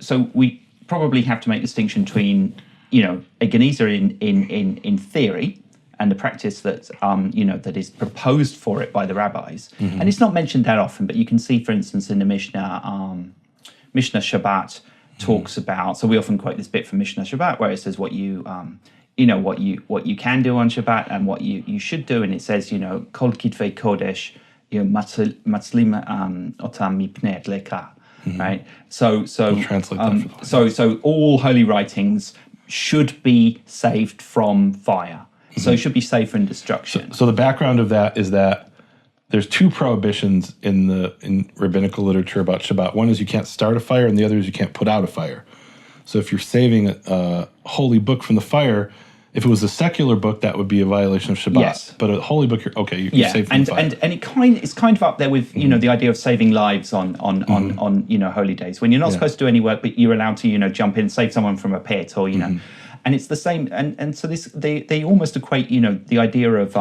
so we probably have to make a distinction between, a Genizah in theory and the practice that, that is proposed for it by the rabbis. And it's not mentioned that often, but you can see, for instance, in the Mishnah Shabbat talks about, so we often quote this bit from Mishnah Shabbat where it says what you can do on Shabbat and what you should do. And it says, Kol Kitvei Kodesh, Matzlim Otam Mipnei Leka. Right, so translate that so all holy writings should be saved from fire. So it should be saved from destruction. So the background of that is that there's two prohibitions in rabbinical literature about Shabbat. One is you can't start a fire, and the other is you can't put out a fire. So if you're saving a holy book from the fire, if it was a secular book, that would be a violation of Shabbat. Yes. But a holy book, you're safe from the fire. And it's kind of up there with the idea of saving lives on holy days, when you're not supposed to do any work, but you're allowed to jump in and save someone from a pit, or and it's the same. And so they almost equate the idea of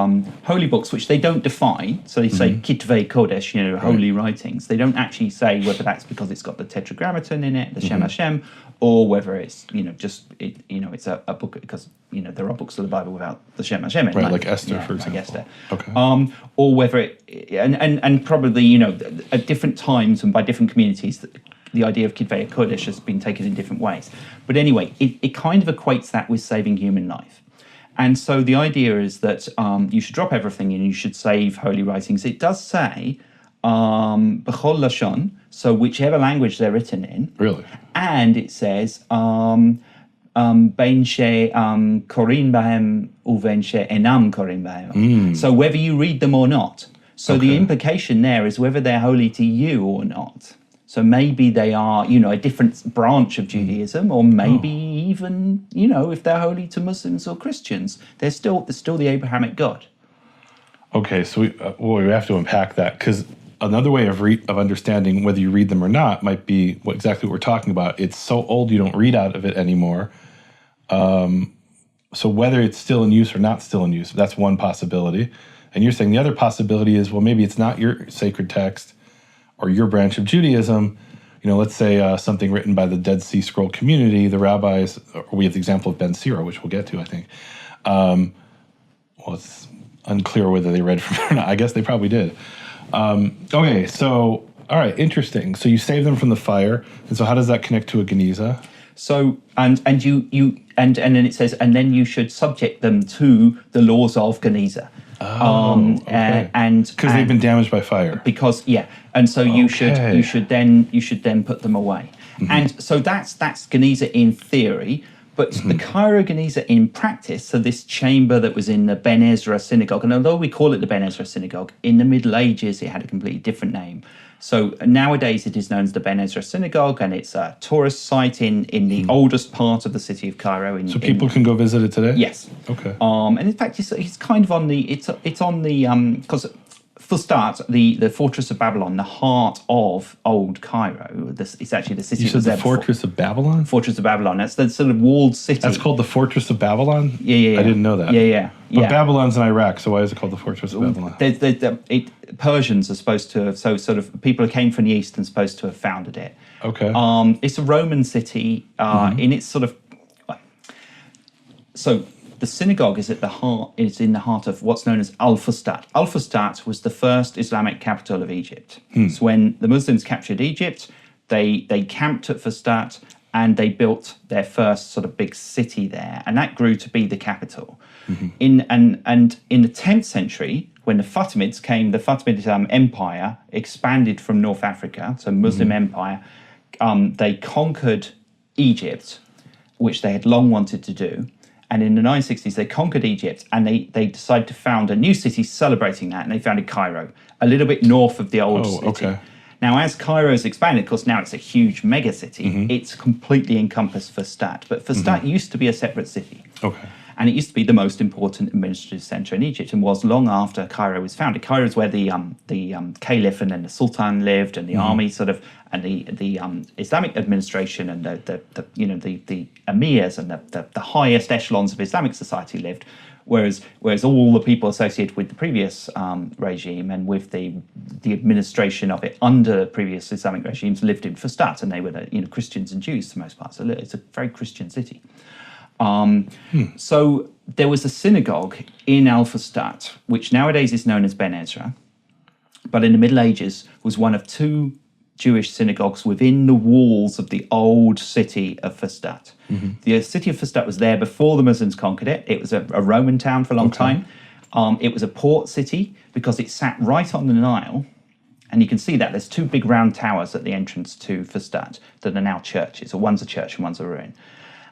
holy books, which they don't define. So they say Kitvei Kodesh, holy writings. They don't actually say whether that's because it's got the Tetragrammaton in it, the Shem Hashem, or whether it's it's a book because there are books of the Bible without the Shem Hashem in it, like Esther, for example. Like Esther. Okay. Or whether it and probably at different times and by different communities, the idea of Kitvei Kodesh has been taken in different ways. But anyway, it kind of equates that with saving human life. And so the idea is that you should drop everything and you should save holy writings. It does say B'chol Lashon, so whichever language they're written in. Really? And it says Bein she korin bahem uvein she enam korin bahem. So whether you read them or not. So the implication there is whether they're holy to you or not. So maybe they are, a different branch of Judaism, or maybe even, if they're holy to Muslims or Christians, they're still the Abrahamic God. Okay, so we have to unpack that, because another way of understanding whether you read them or not might be exactly what we're talking about. It's so old you don't read out of it anymore. So whether it's still in use or not still in use, that's one possibility. And you're saying the other possibility is, well, maybe it's not your sacred text or your branch of Judaism. Let's say something written by the Dead Sea Scroll community, the rabbis, or we have the example of Ben Sira, which we'll get to, I think. It's unclear whether they read from it or not. I guess they probably did. Okay, so, all right, interesting. So you save them from the fire, and so how does that connect to a Genizah? So, and then it says, and then you should subject them to the laws of Genizah. Okay. And because they've been damaged by fire. And so you should then put them away. And so that's Genizah in theory, but the Cairo Genizah in practice. So this chamber that was in the Ben Ezra synagogue, and although we call it the Ben Ezra synagogue, in the Middle Ages it had a completely different name. So nowadays it is known as the Ben Ezra synagogue, and it's a tourist site in the oldest part of the city of Cairo. So people can go visit it today? Yes. Okay. And in fact, it's kind of on the because for start, the fortress of Babylon, the heart of old Cairo. It's actually the city. You said the fortress of Babylon? Fortress of Babylon. That's the sort of walled city. That's called the fortress of Babylon? Yeah. I didn't know that. Yeah. But Babylon's in Iraq, so why is it called the fortress of Babylon? Persians are supposed to have, so sort of people who came from the east and supposed to have founded it. Okay. It's a Roman city in its sort of. So the synagogue is in the heart of what's known as Al-Fustat. Al-Fustat was the first Islamic capital of Egypt. So when the Muslims captured Egypt, they camped at Fustat and they built their first sort of big city there, and that grew to be the capital. In the 10th century, when the Fatimids came, the Fatimid Empire expanded from North Africa, so Muslim Empire. They conquered Egypt, which they had long wanted to do. And in the 960s, they conquered Egypt, and they decided to found a new city celebrating that, and they founded Cairo, a little bit north of the old city. Okay. Now, as Cairo's expanded, of course, now it's a huge mega city. It's completely encompassed Fustat, but Fustat used to be a separate city. Okay. And it used to be the most important administrative centre in Egypt, and was long after Cairo was founded. Cairo is where the caliph and then the sultan lived, and the army sort of, and the Islamic administration and the emirs and the highest echelons of Islamic society lived Whereas all the people associated with the previous regime and with the administration of it under previous Islamic regimes lived in Fustat, and they were Christians and Jews for the most part. So it's a very Christian city. So there was a synagogue in Al Fustat, which nowadays is known as Ben Ezra, but in the Middle Ages was one of two Jewish synagogues within the walls of the old city of Fustat. The city of Fustat was there before the Muslims conquered it. It was a Roman town for a long time. It was a port city because it sat right on the Nile. And you can see that there's two big round towers at the entrance to Fustat that are now churches, or one's a church and one's a ruin.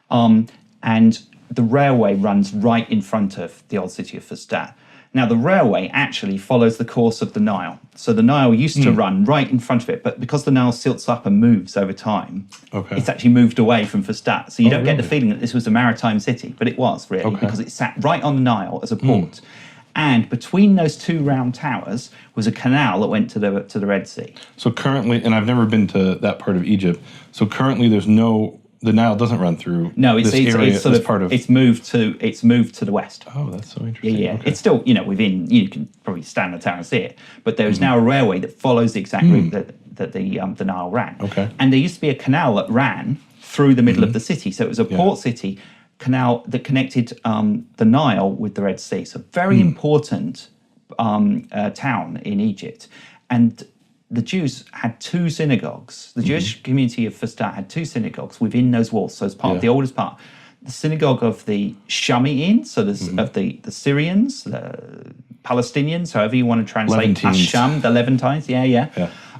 And the railway runs right in front of the old city of Fustat. Now, the railway actually follows the course of the Nile. So the Nile used to run right in front of it, but because the Nile silts up and moves over time, it's actually moved away from Fustat. So you don't get the feeling that this was a maritime city, but it was really, because it sat right on the Nile as a port. And between those two round towers was a canal that went to the Red Sea. So currently, and I've never been to that part of Egypt, so currently the Nile doesn't run through this area, sort of, part of... It's moved to the west. Oh, that's so interesting. Yeah. Okay. It's still, within, you can probably stand the tower and see it, but there is now a railway that follows the exact route that the Nile ran. Okay. And there used to be a canal that ran through the middle of the city. So it was a port city canal that connected the Nile with the Red Sea. So very important town in Egypt. And the Jews had two synagogues. The Jewish community of Fustat had two synagogues within those walls. So as part of the oldest part, the synagogue of the Shami'in, so there's of the Syrians, the Palestinians, however you want to translate Asham, the Levantines.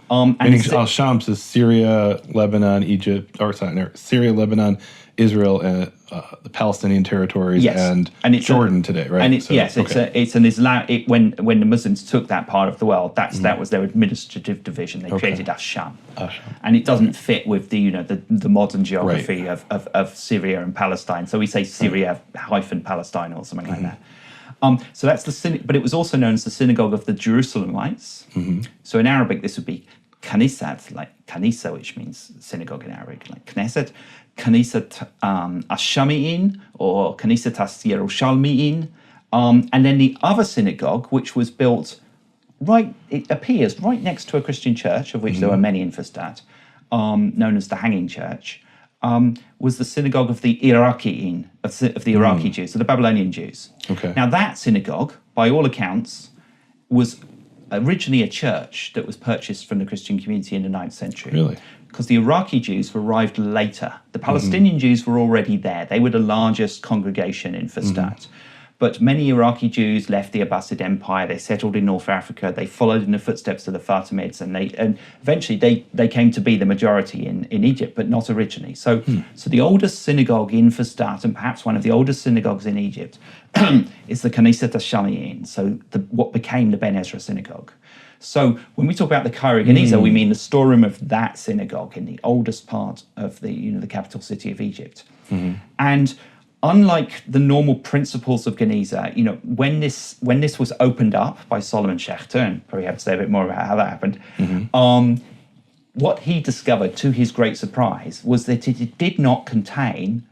And Shams is Syria, Lebanon, Egypt, Syria, Lebanon, Israel, and the Palestinian territories, and it's Jordan today, right? And it's an Islam. When the Muslims took that part of the world, that was their administrative division. They created Asham, and it doesn't fit with the modern geography of Syria and Palestine. So we say Syria - Palestine or something like that. So that's but it was also known as the synagogue of the Jerusalemites. So in Arabic, this would be Kanisat, like Kanisa, which means synagogue in Arabic, like Knesset, Kanisat Ashami'in, or Kanisat Yerushalmi'in. And then the other synagogue, which was built it appears right next to a Christian church, of which there were many in Fustat, known as the Hanging Church, was the synagogue of the Iraqiin, of the Iraqi Jews, so the Babylonian Jews. Okay. Now that synagogue, by all accounts, was originally a church that was purchased from the Christian community in the 9th century. Really? Because the Iraqi Jews arrived later. The Palestinian Jews were already there. They were the largest congregation in Fustat. But many Iraqi Jews left the Abbasid Empire. They settled in North Africa. They followed in the footsteps of the Fatimids, and eventually they came to be the majority in Egypt, but not originally. So the oldest synagogue in Fustat, and perhaps one of the oldest synagogues in Egypt, is the Kanisat Ashamiyin, so what became the Ben Ezra synagogue. So when we talk about the Cairo Genizah, we mean the storeroom of that synagogue in the oldest part of the capital city of Egypt. And unlike the normal principles of Genizah, when this was opened up by Solomon Schechter, and probably have to say a bit more about how that happened, what he discovered, to his great surprise, was that it did not contain,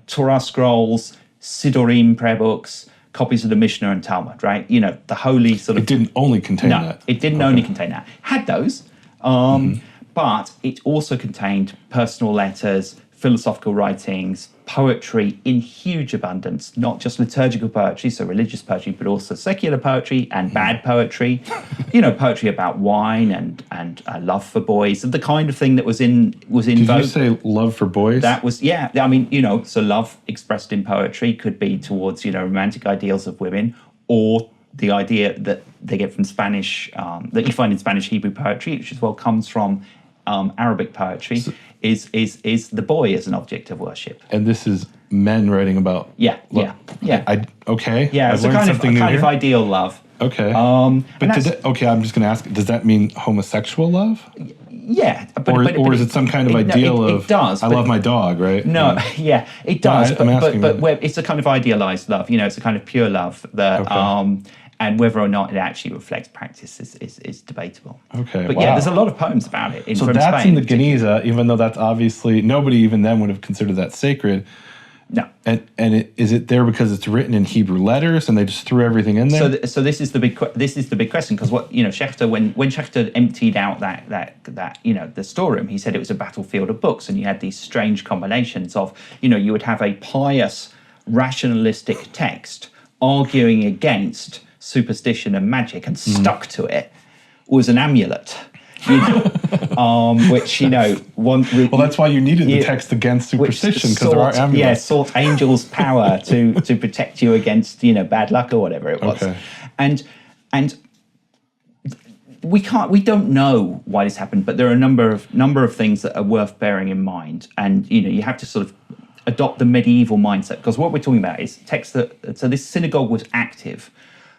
Torah scrolls, Siddurim prayer books, copies of the Mishnah and Talmud, right? The holy sort of... It didn't only contain that. It didn't only contain that. It had those, but it also contained personal letters, philosophical writings, poetry in huge abundance, not just liturgical poetry, so religious poetry, but also secular poetry and bad poetry, poetry about wine and love for boys, the kind of thing that was in vogue. Did you say love for boys? That was, so love expressed in poetry could be towards, romantic ideals of women, or the idea that they get from Spanish, that you find in Spanish Hebrew poetry, which as well comes from Arabic poetry, is the boy as an object of worship. And this is men writing about Yeah, it's a kind of ideal love. Okay. I'm just going to ask, does that mean homosexual love? Yeah. Or is it some kind of ideal of, it does, I love my dog, right? No, it does. No, but it's a kind of idealized love, it's a kind of pure love that... And whether or not it actually reflects practice is debatable. Okay, but there's a lot of poems about it. So that's Spain, in the Genizah, even though that's obviously, nobody even then would have considered that sacred. No. And is it there because it's written in Hebrew letters and they just threw everything in there? So this is the big question, because what Schechter, when Schechter emptied out that the storeroom, he said it was a battlefield of books, and you had these strange combinations of you would have a pious rationalistic text arguing against superstition and magic, and stuck to it was an amulet. Which well, that's why you needed the text against superstition, because there are amulets. Yeah, sought angels' power to protect you against bad luck or whatever it was. Okay. And we don't know why this happened, but there are a number of things that are worth bearing in mind, and you have to sort of adopt the medieval mindset, because what we're talking about is text so this synagogue was active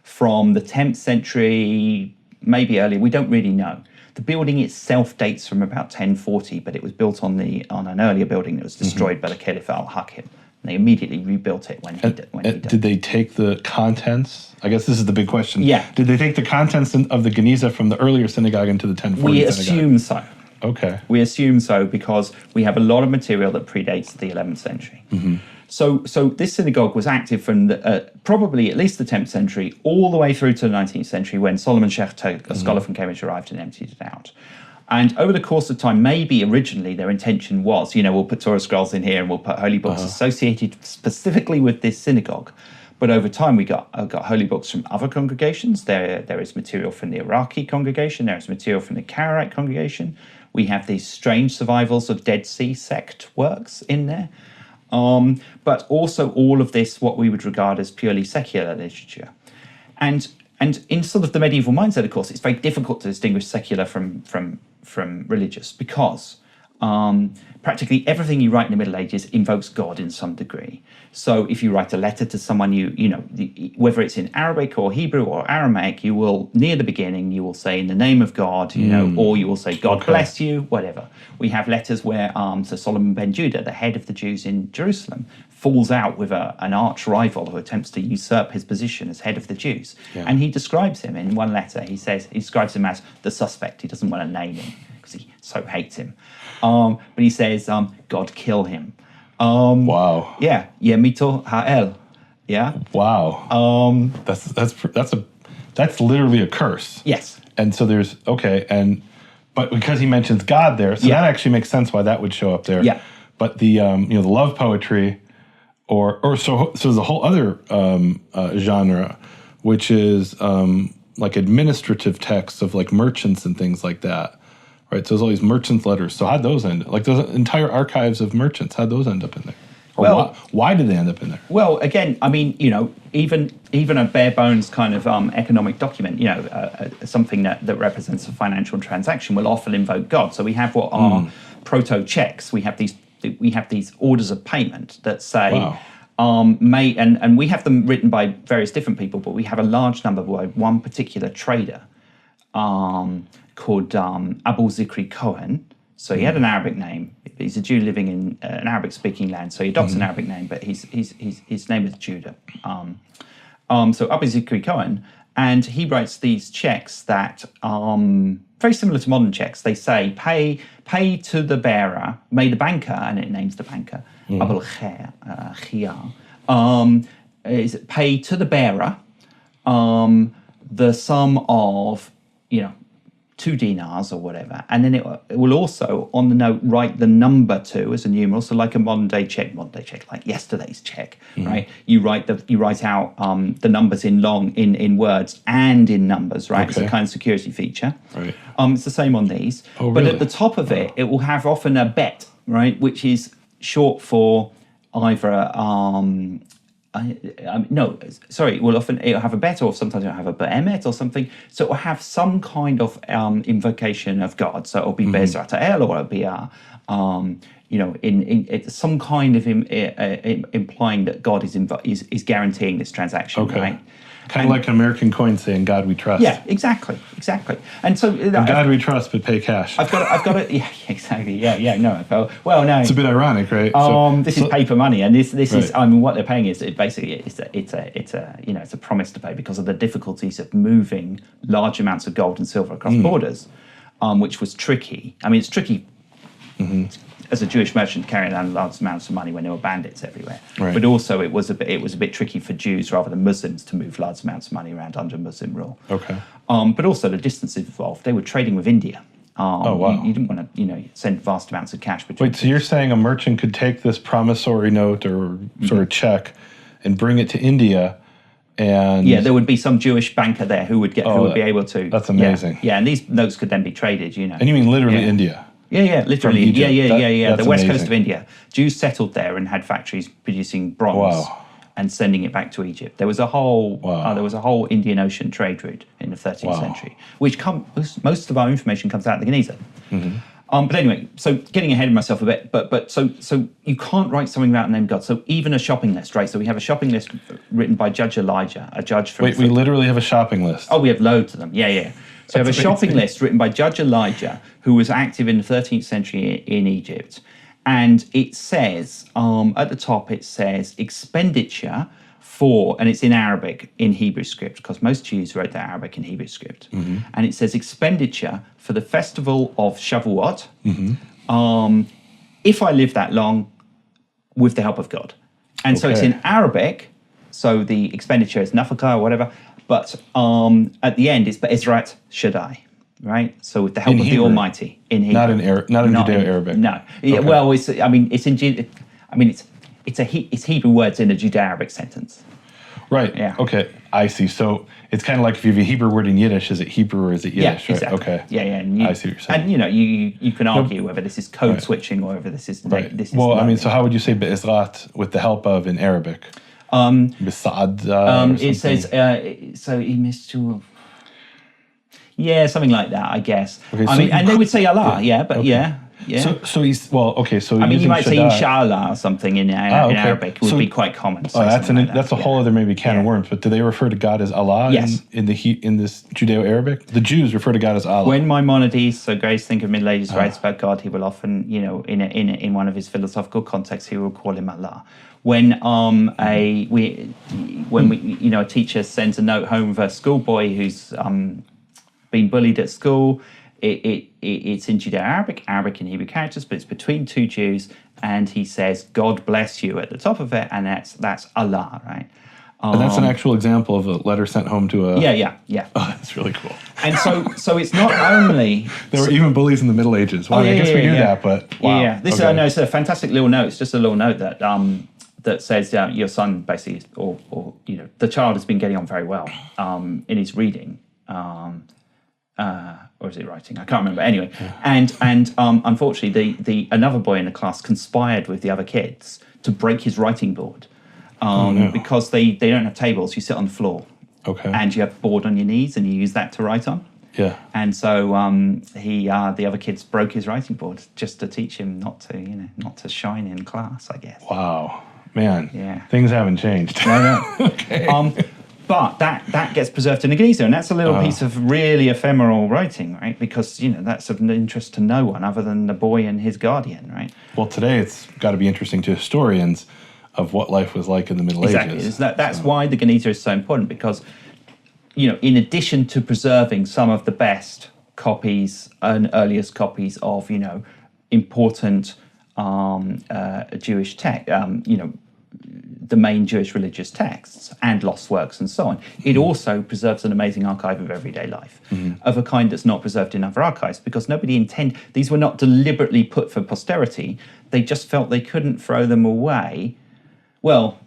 from the 10th century, maybe earlier. We don't really know. The building itself dates from about 1040, but it was built on an earlier building that was destroyed by the Caliph al-Hakim. And they immediately rebuilt it when he died. Did they take the contents? I guess this is the big question. Yeah. Did they take the contents of the Genizah from the earlier synagogue into the 1040 We synagogue? assume so. Okay. We assume so because we have a lot of material that predates the 11th century. Mm-hmm. So this synagogue was active from probably at least the 10th century all the way through to the 19th century, when Solomon Schechter, a scholar from Cambridge, arrived and emptied it out. And over the course of time, maybe originally their intention was, we'll put Torah scrolls in here and we'll put holy books associated specifically with this synagogue. But over time, we got holy books from other congregations. There is material from the Iraqi congregation. There is material from the Karaite congregation. We have these strange survivals of Dead Sea sect works in there. But also all of this, what we would regard as purely secular literature. And in sort of the medieval mindset, of course, it's very difficult to distinguish secular from religious, because practically everything you write in the Middle Ages invokes God in some degree. So if you write a letter to someone, whether it's in Arabic or Hebrew or Aramaic, you will, near the beginning, you will say, in the name of God, or you will say, God bless you, whatever. We have letters where Sir Solomon ben Judah, the head of the Jews in Jerusalem, falls out with an arch rival who attempts to usurp his position as head of the Jews. Yeah. And he describes him in one letter. He describes him as the suspect. He doesn't want to name him because he so hates him. But he says, God kill him. Wow. Yeah. Yemito ha'el. Yeah. Wow. That's literally a curse. Yes. And so but because he mentions God there, so that actually makes sense why that would show up there. Yeah. But the the love poetry, so there's a whole other genre, which is like administrative texts of like merchants and things like that. Right, so there's all these merchants' letters. So how'd those end? Like those entire archives of merchants, how'd those end up in there? Or why did they end up in there? Well, again, I mean, even a bare bones kind of economic document, something that represents a financial transaction will often invoke God. So we have what are proto checks. We have these orders of payment that say. Wow. And we have them written by various different people, but we have a large number by one particular trader. Called Abu Zikri Cohen. So he had an Arabic name. He's a Jew living in an Arabic-speaking land. So he adopts an Arabic name, but his name is Judah. So Abu Zikri Cohen, and he writes these checks that very similar to modern checks. They say pay to the bearer, may the banker, and it names the banker Abul Khiyar. Is pay to the bearer the sum of 2 dinars or whatever, and then it will also on the note write the number 2 as a numeral, so like a modern day check, like yesterday's check, right? You write out the numbers in words and in numbers, right? It's a kind of security feature. Right. It's the same on these, but at the top of it will have often a bet, right, which is short for either it'll have a bet, or sometimes it'll have a be'emet or something. So it will have some kind of invocation of God. So it'll be Be'ezrat El, or it'll be in some kind of implying that God is guaranteeing this transaction, right? Kind of like an American coin saying "God we trust." Yeah, exactly. And so God we trust, but pay cash. I've got it. Yeah, exactly. Yeah. No. Well, no. It's a bit ironic, right? This is paper money, and this is. I mean, what they're paying is it's a promise to pay because of the difficulties of moving large amounts of gold and silver across borders, which was tricky. I mean, it's tricky. as a Jewish merchant carrying around large amounts of money when there were bandits everywhere. Right. But also it was a bit tricky for Jews rather than Muslims to move large amounts of money around under Muslim rule. Okay. But also the distance involved. They were trading with India. Oh, wow. You didn't want to, send vast amounts of cash between. Wait, so you're saying a merchant could take this promissory note or sort of check and bring it to India, and Yeah, there would be some Jewish banker there who would be able to. That's amazing. Yeah, and these notes could then be traded. And you mean literally Yeah. India? Yeah, literally. From Egypt. Yeah. That's The west amazing. coast of India. Jews settled there and had factories producing bronze Wow. and sending it back to Egypt. There was a whole Wow. Indian Ocean trade route in the 13th Wow. century, which most of our information comes out of the Genizah. Mm-hmm. But anyway, so getting ahead of myself a bit, but so you can't write something without the name of God. So even a shopping list, right? So we have a shopping list written by Judge Elijah, a judge from. Wait, we literally have a shopping list. Oh, we have loads of them. Yeah. So we have a shopping list written by Judge Elijah, who was active in the 13th century in Egypt. And it says, at the top, it says expenditure for, and it's in Arabic, in Hebrew script, because most Jews wrote their Arabic in Hebrew script. Mm-hmm. And it says expenditure for the festival of Shavuot, if I live that long, with the help of God. And so it's Okay. in Arabic, so the expenditure is nafaka or whatever, but at the end it's Be'ezrat Shaddai, right? So with the help In of the Hebrew. Almighty in Hebrew. Not in Judeo-Arabic. No. Yeah, Okay. well, it's it's Hebrew words in a Judeo-Arabic sentence. Right. Yeah. Okay. I see. So it's kind of like if you have a Hebrew word in Yiddish, is it Hebrew or is it Yiddish? Yeah, exactly. Right? Okay. Yeah. And I see what you're saying. And you can argue whether this is code Right. switching or whether this is Right. this is Well, I mean, learning. so how would you say be'ezrat with the help of in Arabic? Bisa'ad or It says something? so he missed to. Yeah, something like that, I guess. Okay, I so mean, you and they could- would say Allah, Okay. yeah. So he's, well, okay, so I mean, you using might say Shaddai- inshallah or something in okay. Arabic would So- be quite common. to say Oh, that's something like that's a that, whole other maybe can of Yeah. worms. But do they refer to God as Allah Yes. in this Judeo-Arabic? The Jews refer to God as Allah. When Maimonides, so Grace Think of Middle Ages, writes about God, he will often, in one of his philosophical contexts, he will call him Allah. When a teacher sends a note home of a schoolboy who's been bullied at school, it's in Judeo-Arabic, Arabic and Hebrew characters, but it's between two Jews, and he says "God bless you" at the top of it, and that's Allah, right? and that's an actual example of a letter sent home to a... Yeah. Oh, that's really cool. And so it's not only There were even bullies in the Middle Ages. Well, I guess we knew that, but wow. Yeah. This Okay. no, it's a fantastic little note. It's just a little note that that says your son basically, or the child has been getting on very well in his reading, or is it writing? I can't remember. Anyway, and unfortunately, the another boy in the class conspired with the other kids to break his writing board because they don't have tables. You sit on the floor. Okay. And you have a board on your knees, and you use that to write on. Yeah. And so the other kids broke his writing board just to teach him not to shine in class, I guess. Wow. Man. Yeah. Things haven't changed. No. Okay. But that gets preserved in a Genizah, and that's a little piece of really ephemeral writing, right? Because that's of interest to no one other than the boy and his guardian, right? Well, today it's got to be interesting to historians of what life was like in the Middle Ages. Exactly. That's why the Genizah is so important, because in addition to preserving some of the best copies and earliest copies of important Jewish text, the main Jewish religious texts and lost works and so on, it also preserves an amazing archive of everyday life of a kind that's not preserved in other archives, because these were not deliberately put for posterity. They just felt they couldn't throw them away. Well,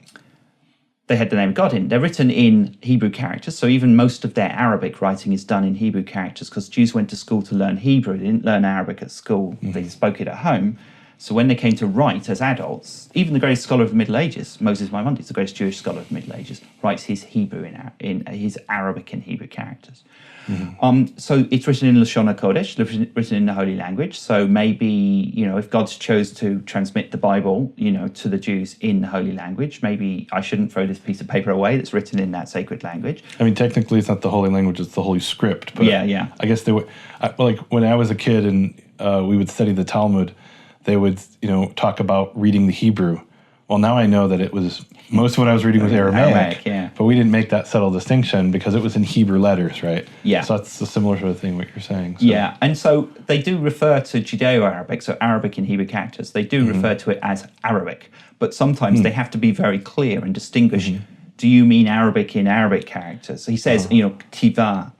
they had the name of God in. They're written in Hebrew characters, so even most of their Arabic writing is done in Hebrew characters, because Jews went to school to learn Hebrew. They didn't learn Arabic at school. They spoke it at home. So when they came to write as adults, even the greatest scholar of the Middle Ages, Moses Maimonides, the greatest Jewish scholar of the Middle Ages, writes his Hebrew in his Arabic in Hebrew characters. So it's written in Lashon HaKodesh, written in the Holy Language. So maybe, if God chose to transmit the Bible, to the Jews in the Holy Language, maybe I shouldn't throw this piece of paper away that's written in that sacred language. I mean, technically, it's not the Holy Language; it's the Holy Script. But Yeah. I guess they would, like when I was a kid and we would study the Talmud, they would, talk about reading the Hebrew Well, now I know that it was, most of what I was reading was Aramaic, yeah. but we didn't make that subtle distinction because it was in Hebrew letters, right? Yeah. So that's a similar sort of thing what you're saying. So. Yeah, and so they do refer to Judeo-Arabic, so Arabic in Hebrew characters, they do refer to it as Arabic, but sometimes they have to be very clear and distinguish, do you mean Arabic in Arabic characters? He says, ktiva,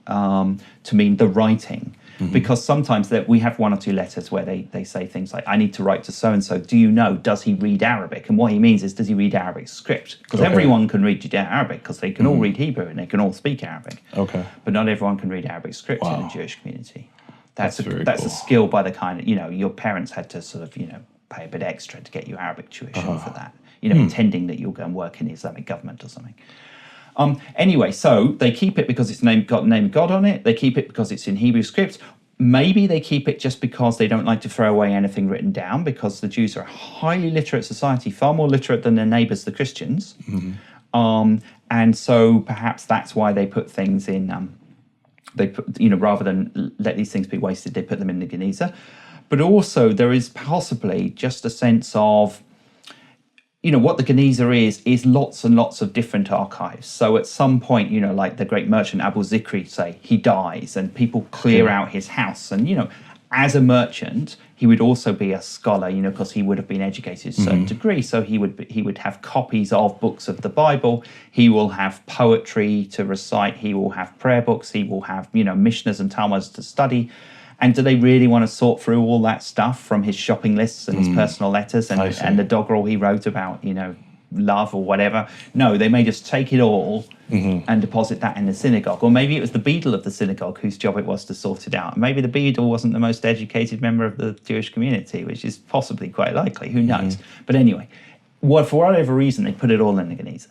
to mean the writing, because sometimes that we have one or two letters where they say things like, I need to write to so-and-so, do you know, does he read Arabic? And what he means is, does he read Arabic script? Because everyone can read Judeo-Arabic, because they can all read Hebrew and they can all speak Arabic. Okay. But not everyone can read Arabic script in the Jewish community. That's very a cool. skill by the kind of, your parents had to sort of, pay a bit extra to get you Arabic tuition for that, intending that you'll go and work in the Islamic government or something. Anyway, so they keep it because it's got the name of God on it. They keep it because it's in Hebrew script. Maybe they keep it just because they don't like to throw away anything written down, because the Jews are a highly literate society, far more literate than their neighbours, the Christians. And so perhaps that's why they put things in, rather than let these things be wasted, they put them in the Genizah. But also there is possibly just a sense of, what the Genizah is lots and lots of different archives. So at some point, like the great merchant Abu Zikri, say, he dies and people clear out his house. And, as a merchant, he would also be a scholar, because he would have been educated to a certain degree. So he would have copies of books of the Bible. He will have poetry to recite. He will have prayer books. He will have, Mishnahs and Talmuds to study. And do they really want to sort through all that stuff from his shopping lists and his personal letters and the doggerel he wrote about, love or whatever? No, they may just take it all and deposit that in the synagogue. Or maybe it was the beadle of the synagogue whose job it was to sort it out. Maybe the beadle wasn't the most educated member of the Jewish community, which is possibly quite likely. Who knows? But anyway, for whatever reason, they put it all in the Genizah.